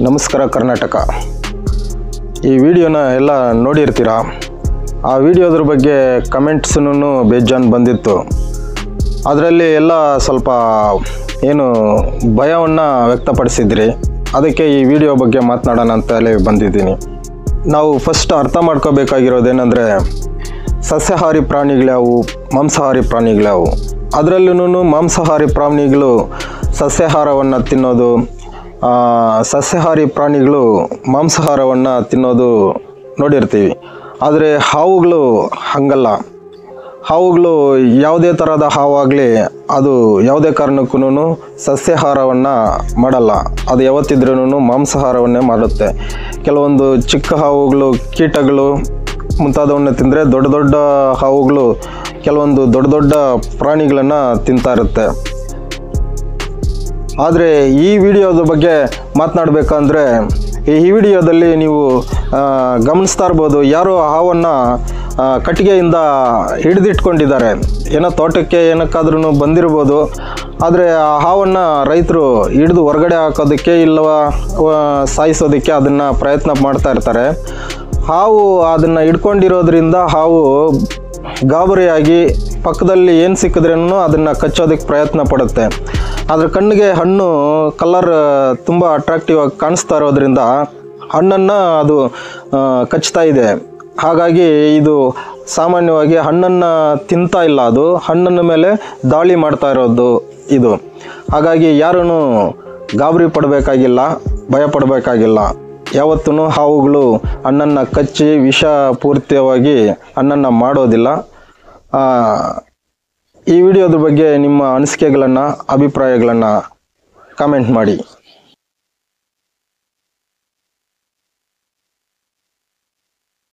ನಮಸ್ಕಾರ ಕರ್ನಾಟಕ. ಈ ವಿಡಿಯೋನ ಎಲ್ಲ ನೋಡಿರ್ತೀರಾ. ಆ ವಿಡಿಯೋದ್ರ ಬಗ್ಗೆ ಕಮೆಂಟ್ಸ್ನೂ ಬೇಜಾನ್ ಬಂದಿತ್ತು. ಅದರಲ್ಲಿ ಎಲ್ಲ ಸ್ವಲ್ಪ ಏನು ಭಯವನ್ನು ವ್ಯಕ್ತಪಡಿಸಿದ್ರಿ. ಅದಕ್ಕೆ ಈ ವಿಡಿಯೋ ಬಗ್ಗೆ ಮಾತನಾಡೋಣ ಅಂತಲೇ ಬಂದಿದ್ದೀನಿ. ನಾವು ಫಸ್ಟ್ ಅರ್ಥ ಮಾಡ್ಕೋಬೇಕಾಗಿರೋದೇನೆಂದರೆ, ಸಸ್ಯಾಹಾರಿ ಪ್ರಾಣಿಗಳ್ಯಾವು, ಮಾಂಸಾಹಾರಿ ಪ್ರಾಣಿಗಳ್ಯಾವು. ಅದರಲ್ಲೂ ಮಾಂಸಾಹಾರಿ ಪ್ರಾಣಿಗಳು ಸಸ್ಯಾಹಾರವನ್ನು ತಿನ್ನೋದು, ಸಸ್ಯಾಹಾರಿ ಪ್ರಾಣಿಗಳು ಮಾಂಸಾಹಾರವನ್ನು ತಿನ್ನೋದು ನೋಡಿರ್ತೀವಿ. ಆದರೆ ಹಾವುಗಳು ಹಾಗಲ್ಲ. ಹಾವುಗಳು ಯಾವುದೇ ಥರದ ಹಾವಾಗಲಿ ಅದು ಯಾವುದೇ ಕಾರಣಕ್ಕೂ ಸಸ್ಯಾಹಾರವನ್ನು ಮಾಡಲ್ಲ. ಅದು ಯಾವತ್ತಿದ್ರೂ ಮಾಂಸಾಹಾರವನ್ನೇ ಮಾಡುತ್ತೆ. ಕೆಲವೊಂದು ಚಿಕ್ಕ ಹಾವುಗಳು, ಕೀಟಗಳು ಮುಂತಾದವನ್ನು ತಿಂದರೆ, ದೊಡ್ಡ ದೊಡ್ಡ ಹಾವುಗಳು ಕೆಲವೊಂದು ದೊಡ್ಡ ದೊಡ್ಡ ಪ್ರಾಣಿಗಳನ್ನು ತಿಂತಾ ಇರುತ್ತೆ. ಆದರೆ ಈ ವಿಡಿಯೋದ ಬಗ್ಗೆ ಮಾತನಾಡಬೇಕಂದ್ರೆ, ಈ ವಿಡಿಯೋದಲ್ಲಿ ನೀವು ಗಮನಿಸ್ತಾ ಇರ್ಬೋದು, ಯಾರೋ ಹಾವನ್ನು ಕಟ್ಟಿಗೆಯಿಂದ ಹಿಡಿದಿಟ್ಕೊಂಡಿದ್ದಾರೆ. ಏನೋ ತೋಟಕ್ಕೆ ಏನಕ್ಕಾದ್ರೂ ಬಂದಿರ್ಬೋದು. ಆದರೆ ಆ ಹಾವನ್ನು ರೈತರು ಹಿಡಿದು ಹೊರಗಡೆ ಹಾಕೋದಕ್ಕೆ ಇಲ್ಲವ ಸಾಯಿಸೋದಕ್ಕೆ ಅದನ್ನು ಪ್ರಯತ್ನ ಮಾಡ್ತಾ ಇರ್ತಾರೆ. ಹಾವು ಅದನ್ನು ಹಿಡ್ಕೊಂಡಿರೋದ್ರಿಂದ ಹಾವು ಗಾಬರಿಯಾಗಿ ಪಕ್ಕದಲ್ಲಿ ಏನು ಸಿಕ್ಕಿದ್ರೂ ಅದನ್ನು ಕಚ್ಚೋದಕ್ಕೆ ಪ್ರಯತ್ನ ಪಡುತ್ತೆ. ಅದ್ರ ಕಣ್ಣಿಗೆ ಹಣ್ಣು ಕಲರ್ ತುಂಬ ಅಟ್ರಾಕ್ಟಿವ್ ಆಗಿ ಕಾಣಿಸ್ತಾ ಇರೋದ್ರಿಂದ ಹಣ್ಣನ್ನು ಅದು ಕಚ್ತಾ ಇದೆ. ಹಾಗಾಗಿ ಇದು ಸಾಮಾನ್ಯವಾಗಿ ಹಣ್ಣನ್ನು ತಿಂತಾ ಇಲ್ಲ, ಅದು ಹಣ್ಣನ್ನ ಮೇಲೆ ದಾಳಿ ಮಾಡ್ತಾ ಇರೋದು ಇದು. ಹಾಗಾಗಿ ಯಾರೂ ಗಾಬರಿ ಪಡಬೇಕಾಗಿಲ್ಲ, ಭಯ ಪಡಬೇಕಾಗಿಲ್ಲ. ಯಾವತ್ತೂ ಹಾವುಗಳು ಹಣ್ಣನ್ನು ಕಚ್ಚಿ ವಿಷಪೂರಿತವಾಗಿ ಹಣ್ಣನ್ನು ಮಾಡೋದಿಲ್ಲ. ಈ ವಿಡಿಯೋದ ಬಗ್ಗೆ ನಿಮ್ಮ ಅನಿಸಿಕೆಗಳನ್ನು, ಅಭಿಪ್ರಾಯಗಳನ್ನು ಕಾಮೆಂಟ್ ಮಾಡಿ.